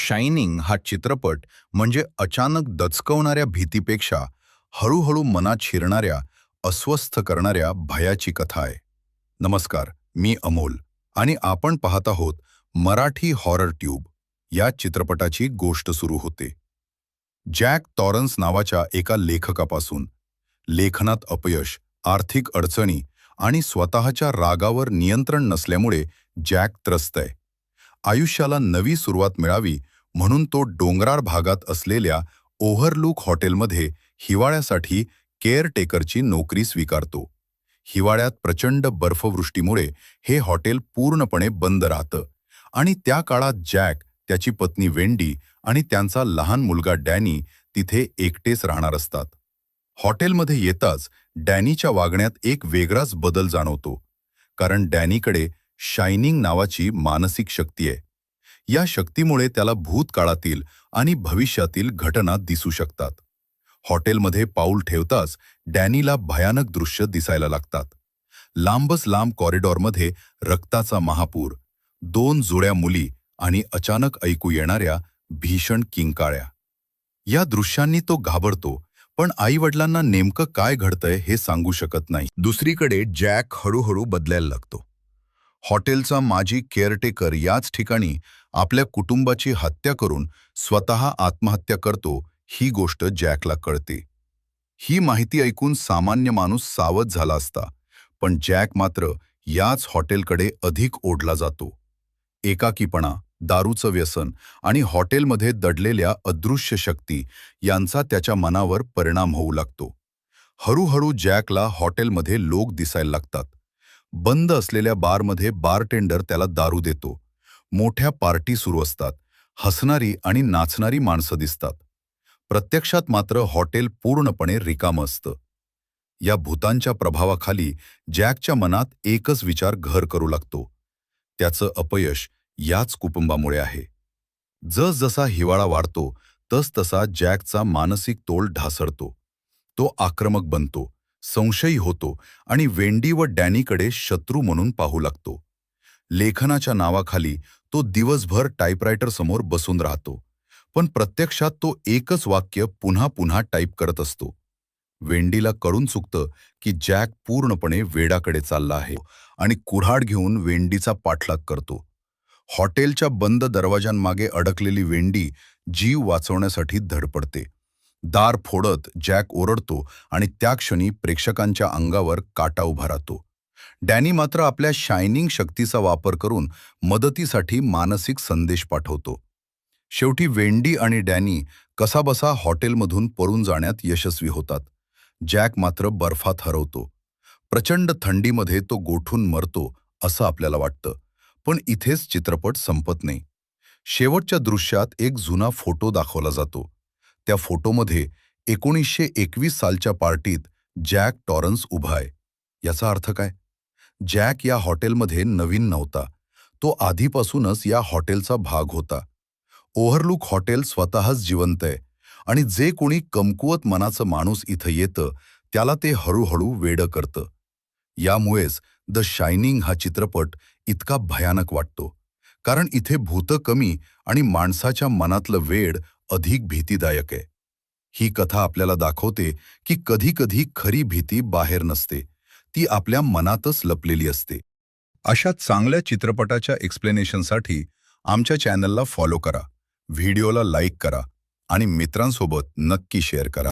Shining हा चित्रपट म्हणजे अचानक दचकवणाऱ्या भीतीपेक्षा हळूहळू मनात शिरणाऱ्या, अस्वस्थ करणाऱ्या भयाची कथा आहे. नमस्कार, मी अमोल आणि आपण पाहत आहोत मराठी हॉरर ट्यूब. या चित्रपटाची गोष्ट सुरू होते जॅक टॉरन्स नावाच्या एका लेखकापासून. लेखनात अपयश, आर्थिक अडचणी आणि स्वतःच्या रागावर नियंत्रण नसल्यामुळे जॅक त्रस्त आहे. आयुष्याला नवी सुरुवात मिळावी म्हणून तो डोंगराळ भागात असलेल्या ओव्हरलूक हॉटेलमध्ये हिवाळ्यासाठी केअरटेकरची नोकरी स्वीकारतो. हिवाळ्यात प्रचंड बर्फवृष्टीमुळे हे हॉटेल पूर्णपणे बंद राहतं आणि त्या काळात जॅक, त्याची पत्नी वेंडी आणि त्यांचा लहान मुलगा डॅनी तिथे एकटेच राहणार असतात. हॉटेलमध्ये येताच डॅनीच्या वागण्यात एक वेगळाच बदल जाणवतो, कारण डॅनीकडे शायनिंग नावाची मानसिक शक्ती आहे. या शक्तीमुळे त्याला भूतकाळातील आणि भविष्यातील घटना दिसू शकतात. हॉटेलमध्ये पाऊल ठेवताच डॅनीला भयानक दृश्य दिसायला लागतात. लांबच लांब कॉरिडॉरमध्ये रक्ताचा महापूर, 2 जुळ्या मुली आणि अचानक ऐकू येणाऱ्या भीषण किंकाळ्या. या दृश्यांनी तो घाबरतो, पण आईवडिलांना नेमकं काय घडतंय हे सांगू शकत नाही. दुसरीकडे जॅक हळूहळू बदलायला लागतो. हॉटेलचा माजी केअरटेकर याच ठिकाणी आपल्या कुटुंबाची हत्या करून स्वतः आत्महत्या करतो, ही गोष्ट जॅकला कळते. ही माहिती ऐकून सामान्य माणूस सावध झाला असता, पण जॅक मात्र याच हॉटेलकडे अधिक ओढला जातो. एकाकीपणा, दारूचं व्यसन आणि हॉटेलमध्ये दडलेल्या अदृश्य शक्ती यांचा त्याच्या मनावर परिणाम होऊ लागतो. हळूहळू जॅकला हॉटेलमध्ये लोक दिसायला लागतात. बंद असलेल्या बारमध्ये बारटेंडर त्याला दारू देतो. मोठ्या पार्टी सुरू असतात. हसणारी आणि नाचणारी माणसं दिसतात. प्रत्यक्षात मात्र हॉटेल पूर्णपणे रिकामं असतं. या भूतांच्या प्रभावाखाली जॅकच्या मनात एकच विचार घर करू लागतो. त्याचं अपयश याच कुटुंबामुळे आहे. जसजसा हिवाळा वाढतो तसतसा जॅकचा मानसिक तोल ढासळतो. तो आक्रमक बनतो, संशयी होतो आणि वेंडी व डॅनीकडे शत्रू म्हणून पाहू लागतो. लेखनाच्या नावाखाली तो दिवसभर टाईपरायटरसमोर बसून राहतो, पण प्रत्यक्षात तो एकच वाक्य पुन्हा पुन्हा टाईप करत असतो. वेंडीला कळून चुकतं की जॅक पूर्णपणे वेडाकडे चालला आहे आणि कुऱ्हाड घेऊन वेंडीचा पाठलाग करतो. हॉटेलच्या बंद दरवाजांमागे अडकलेली वेंडी जीव वाचवण्यासाठी धडपडते. दार फोडत जॅक ओरडतो आणि त्या क्षणी प्रेक्षकांच्या अंगावर काटा उभा राहतो. डॅनी मात्र आपल्या शायनिंग शक्तीचा वापर करून मदतीसाठी मानसिक संदेश पाठवतो. शेवटी वेंडी आणि डॅनी कसाबसा हॉटेलमधून पळून जाण्यात यशस्वी होतात. जॅक मात्र बर्फात हरवतो. प्रचंड थंडीमध्ये तो गोठून मरतो असं आपल्याला वाटतं, पण इथेच चित्रपट संपत नाही. शेवटच्या दृश्यात एक जुना फोटो दाखवला जातो. त्या फोटोमध्ये 1921 सालच्या पार्टीत जॅक टॉरन्स उभा आहे. याचा अर्थ काय? जॅक या हॉटेलमध्ये नवीन नव्हता. तो आधीपासूनच या हॉटेलचा भाग होता. ओव्हरलूक हॉटेल स्वतःच जिवंत आहे आणि जे कोणी कमकुवत मनाचं माणूस इथं येतं त्याला ते हळूहळू वेडं करतं. यामुळेच द शायनिंग हा चित्रपट इतका भयानक वाटतो, कारण इथे भूतं कमी आणि माणसाच्या मनातलं वेड अधिक भीतीदायक आहे. ही कथा आपल्याला दाखवते की कधी-कधी खरी भीती बाहेर नसते, ती आपल्या मनातच लपलेली असते. अशा चांगल्या चित्रपटाच्या एक्सप्लेनेशनसाठी आमच्या चॅनलला फॉलो करा, व्हिडिओला लाईक करा आणि मित्रांसोबत नक्की शेअर करा.